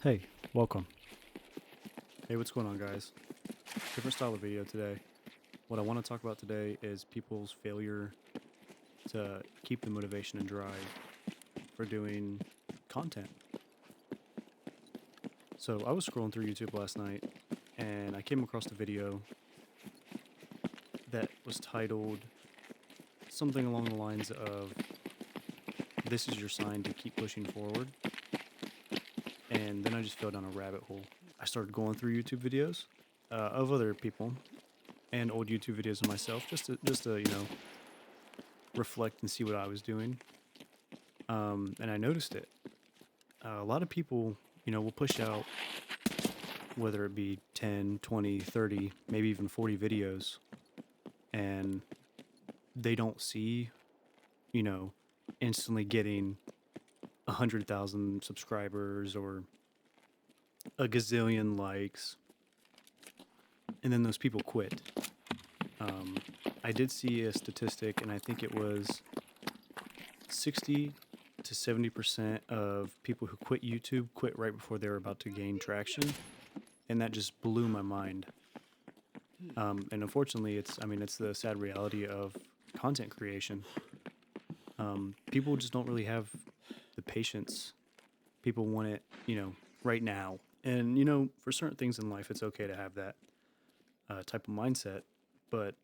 Hey, welcome. Hey, what's going on, guys? Different style of video today. What I want to talk about today is people's failure to keep the motivation and drive for doing content. So, I was scrolling through YouTube last night and I came across a video that was titled something along the lines of "This is your sign to keep pushing forward." And then I just fell down a rabbit hole. I started going through YouTube videos of other people and old YouTube videos of myself, just to reflect and see what I was doing. And I noticed it. A lot of people, will push out whether it be 10, 20, 30, maybe even 40 videos, and they don't see, you know, instantly getting 100,000 subscribers or a gazillion likes, and then those people quit. Um, I did see a statistic, and I think it was 60 to 70% of people who quit YouTube quit right before they were about to gain traction, and that just blew my mind. And unfortunately, it's the sad reality of content creation. People just don't really have the patience. People want it, right now. And for certain things in life, it's okay to have that type of mindset. But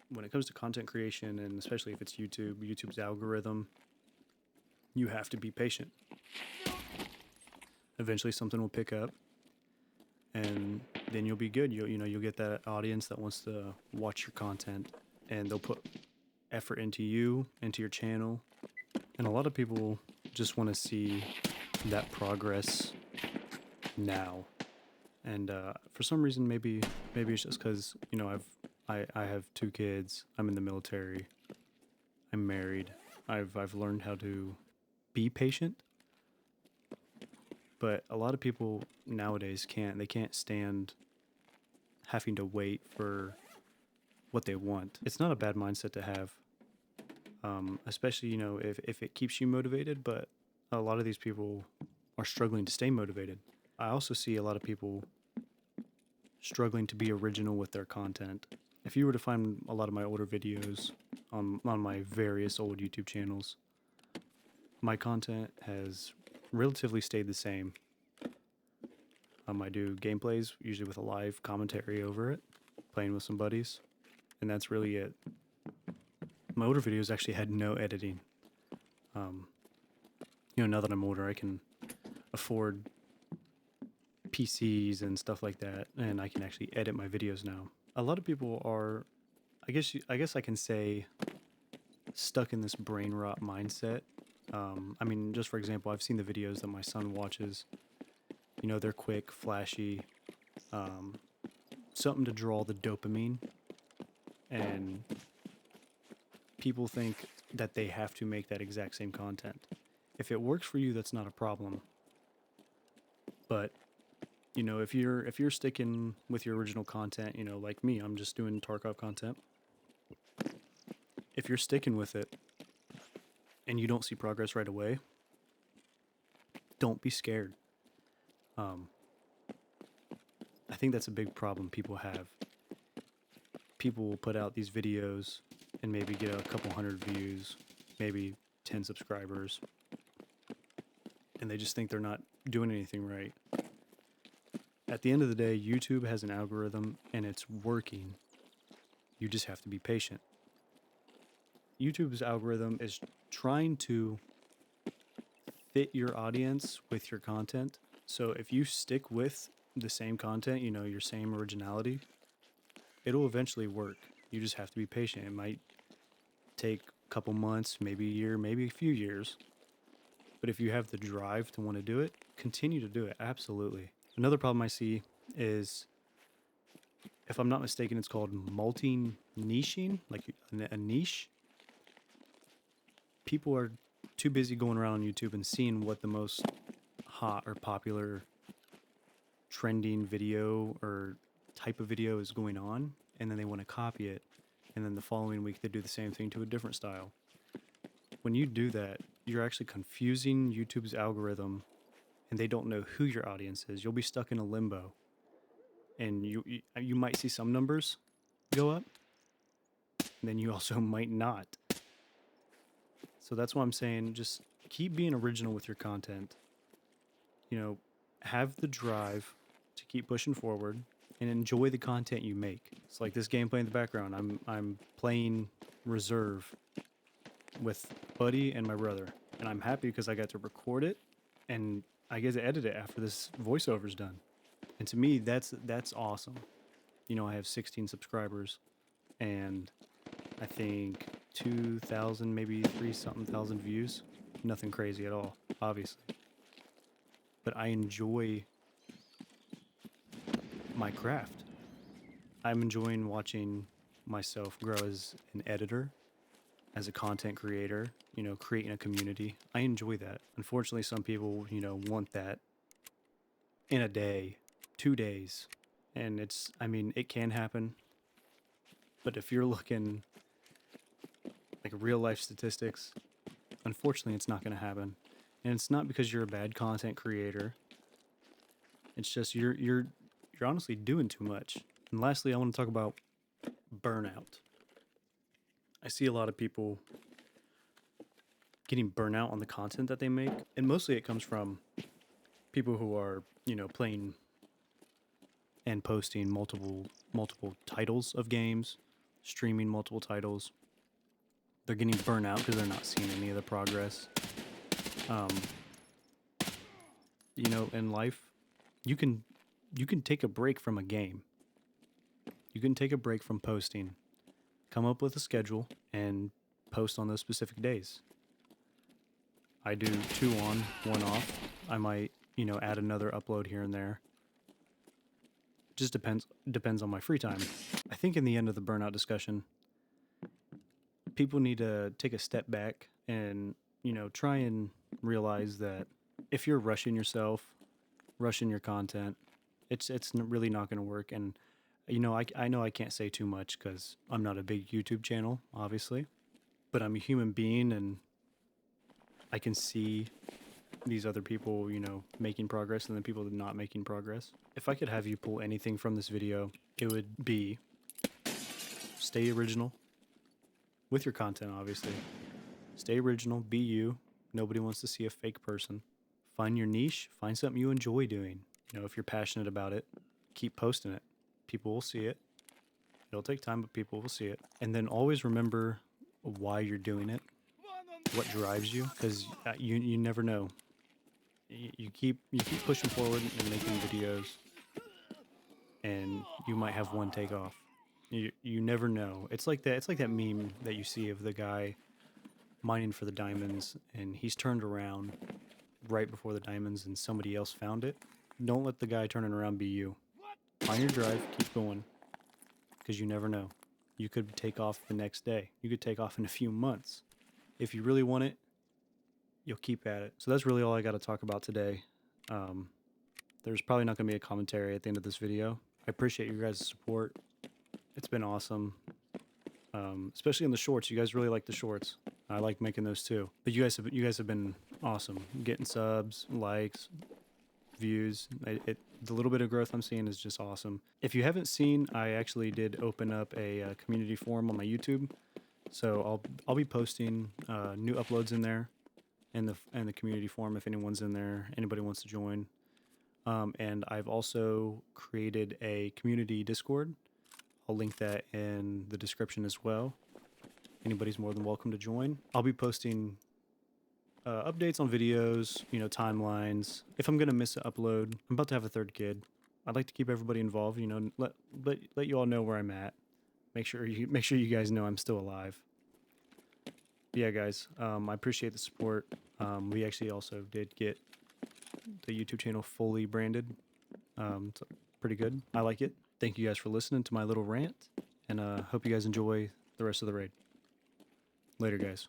when it comes to content creation, and especially if it's YouTube's algorithm, you have to be patient. Eventually, something will pick up, and then you'll be good. You'll get that audience that wants to watch your content, and they'll put effort into you, into your channel. And a lot of people just want to see that progress now. And for some reason, maybe it's just because I have two kids. I'm in the military. I'm married. I've learned how to be patient. But a lot of people nowadays can't. They can't stand having to wait for what they want. It's not a bad mindset to have, especially if it keeps you motivated. But a lot of these people are struggling to stay motivated. I also see a lot of people struggling to be original with their content. If you were to find a lot of my older videos on my various old YouTube channels, my content has relatively stayed the same. I do gameplays, usually with a live commentary over it, playing with some buddies, and that's really it. My older videos actually had no editing. Now that I'm older, I can afford PCs and stuff like that, and I can actually edit my videos now. A lot of people are, I guess I can say, stuck in this brain rot mindset. Just for example, I've seen the videos that my son watches. They're quick, flashy, something to draw the dopamine, and people think that they have to make that exact same content. If it works for you, that's not a problem. But if you're sticking with your original content, like me, I'm just doing Tarkov content. If you're sticking with it and you don't see progress right away, don't be scared. I think that's a big problem people have. People will put out these videos and maybe get a couple hundred views, maybe 10 subscribers, and they just think they're not doing anything right. At the end of the day, YouTube has an algorithm and it's working. You just have to be patient. YouTube's algorithm is trying to fit your audience with your content. So if you stick with the same content, your same originality, it'll eventually work. You just have to be patient. It might take a couple months, maybe a year, maybe a few years. But if you have the drive to want to do it, continue to do it. Absolutely. Another problem I see is, if I'm not mistaken, it's called multi-niching, like a niche. People are too busy going around on YouTube and seeing what the most hot or popular trending video or type of video is going on, and then they want to copy it, and then the following week they do the same thing to a different style. When you do that, you're actually confusing YouTube's algorithm, and they don't know who your audience is. You'll be stuck in a limbo, and you might see some numbers go up, and then you also might not. So that's why I'm saying just keep being original with your content. You know, have the drive to keep pushing forward and enjoy the content you make. It's like this gameplay in the background. I'm playing Reserve with Buddy and my brother, and I'm happy because I got to record it and I get to edit it after this voiceover's done. And to me, that's awesome. You know, I have 16 subscribers and I think 2,000, maybe 3-something thousand views. Nothing crazy at all, obviously. But I enjoy my craft. I'm enjoying watching myself grow as an editor, as a content creator, you know, creating a community. I enjoy that. Unfortunately, some people, you know, want that in a day, 2 days. And it's, I mean, it can happen. But if you're looking like real life statistics, unfortunately, it's not going to happen. And it's not because you're a bad content creator. It's just you're honestly doing too much. And lastly, I want to talk about burnout. I see a lot of people getting burnout on the content that they make, and mostly it comes from people who are, you know, playing and posting multiple titles of games, streaming multiple titles. They're getting burnout because they're not seeing any of the progress. You know, in life, you can take a break from a game. You can take a break from posting. Come up with a schedule and post on those specific days. I do 2 on, 1 off. I might, you know, add another upload here and there. Just depends on my free time. I think in the end of the burnout discussion, people need to take a step back and, you know, try and realize that if you're rushing yourself, rushing your content, it's really not going to work. And you know, I know I can't say too much because I'm not a big YouTube channel, obviously, but I'm a human being and I can see these other people, you know, making progress and then people not making progress. If I could have you pull anything from this video, it would be stay original with your content, obviously. Stay original, be you. Nobody wants to see a fake person. Find your niche, find something you enjoy doing. You know, if you're passionate about it, keep posting it. People will see it. It'll take time, but people will see it. And then always remember why you're doing it, what drives you, because you never know. You keep pushing forward and making videos, and you might have one take off. You never know. It's like that meme that you see of the guy mining for the diamonds, and he's turned around right before the diamonds, and somebody else found it. Don't let the guy turning around be you. Find your drive, keep going, because you never know. You could take off the next day. You could take off in a few months. If you really want it, you'll keep at it. So that's really all I got to talk about today. There's probably not going to be a commentary at the end of this video. I appreciate your guys' support. It's been awesome. Especially in the shorts. You guys really like the shorts. I like making those too. But you guys have been awesome. Getting subs, likes, views. The little bit of growth I'm seeing is just awesome. If you haven't seen, I actually did open up a community forum on my YouTube. So I'll be posting new uploads in there, and the community forum if anyone's in there, anybody wants to join. And I've also created a community Discord. I'll link that in the description as well. Anybody's more than welcome to join. I'll be posting updates on videos, you know, timelines. If I'm gonna miss an upload, I'm about to have a 3rd kid. I'd like to keep everybody involved. You know, let you all know where I'm at. Make sure you guys know I'm still alive. But yeah, guys, I appreciate the support. We actually also did get the YouTube channel fully branded. It's pretty good. I like it. Thank you guys for listening to my little rant, and hope you guys enjoy the rest of the raid. Later, guys.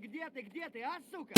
Где ты, а, сука?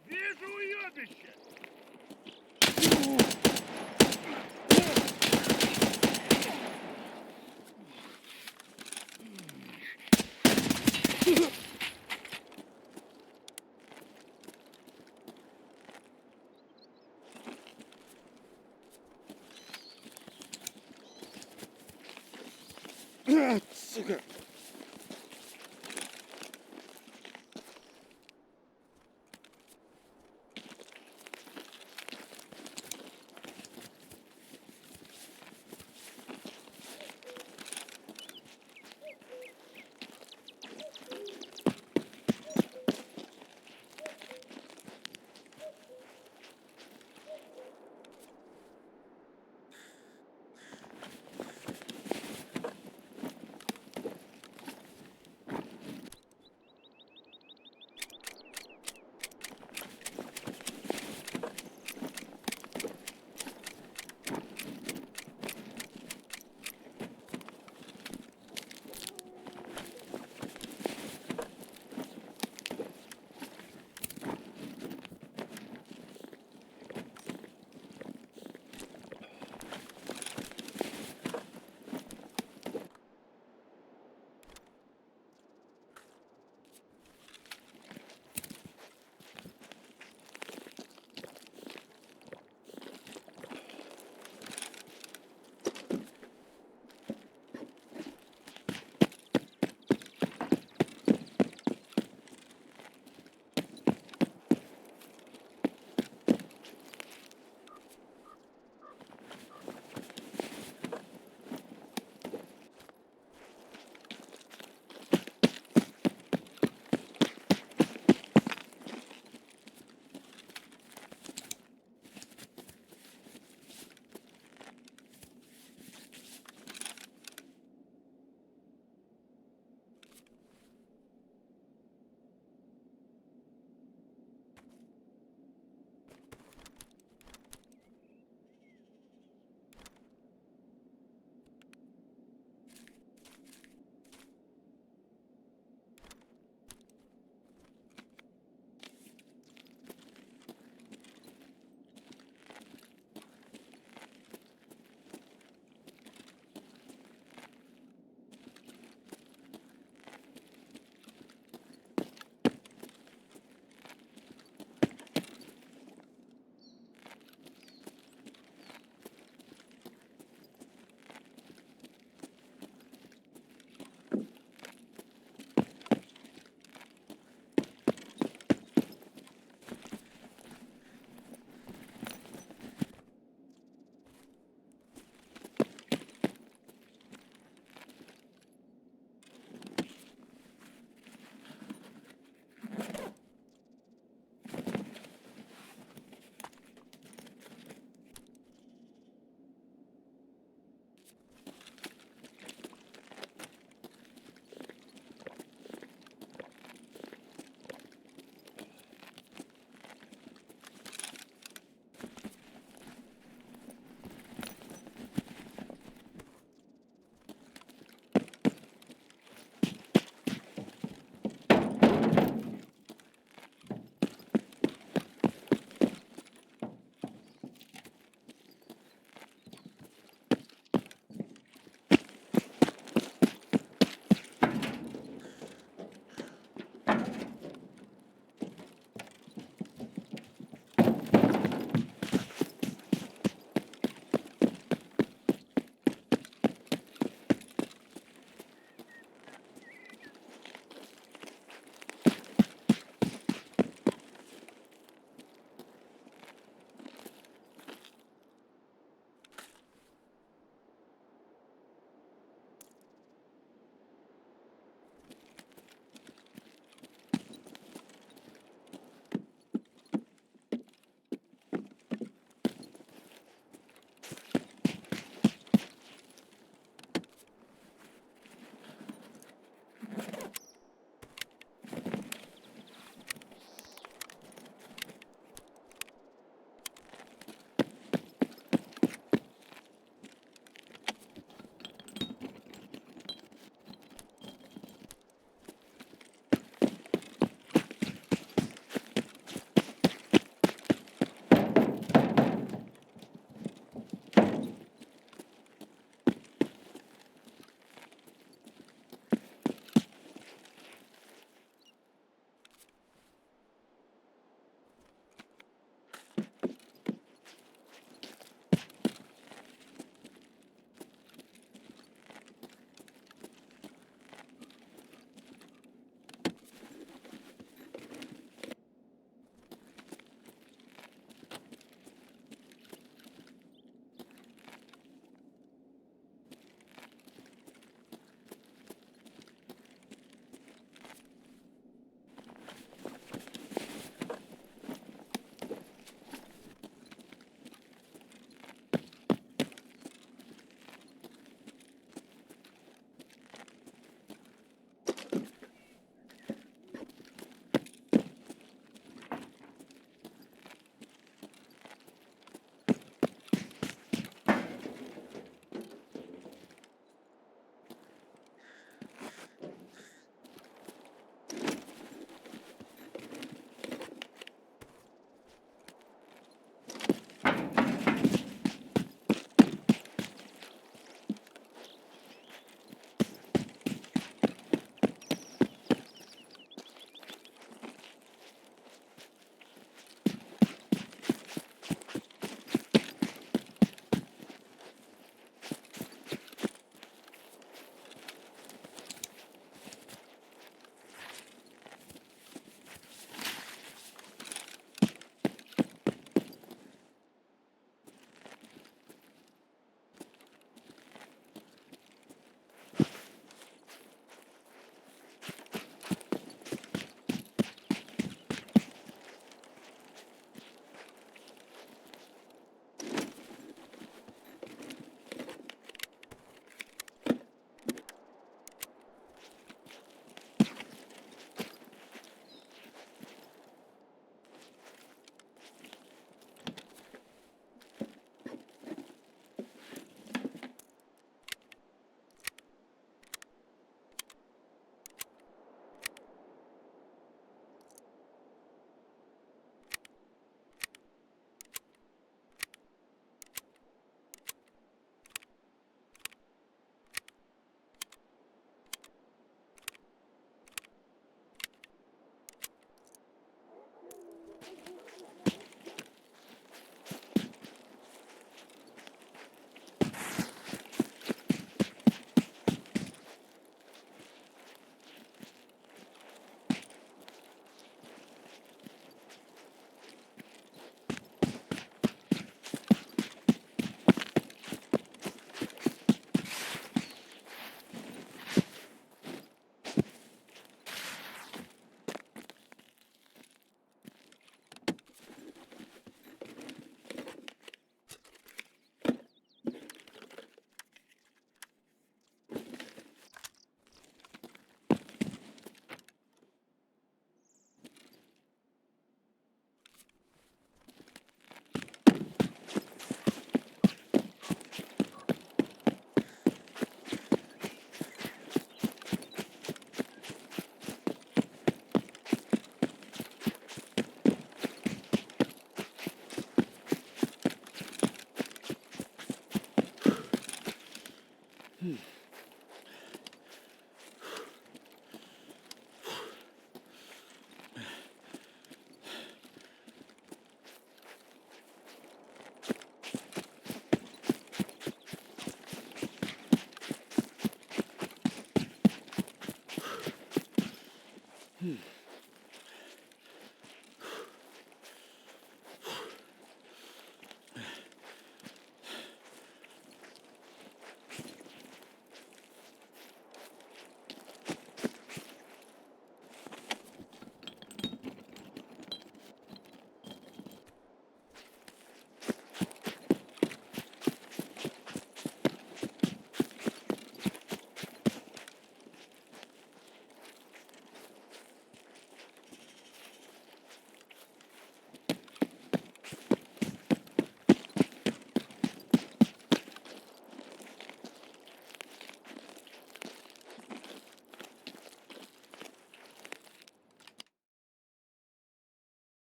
Вижу уебище! Сука!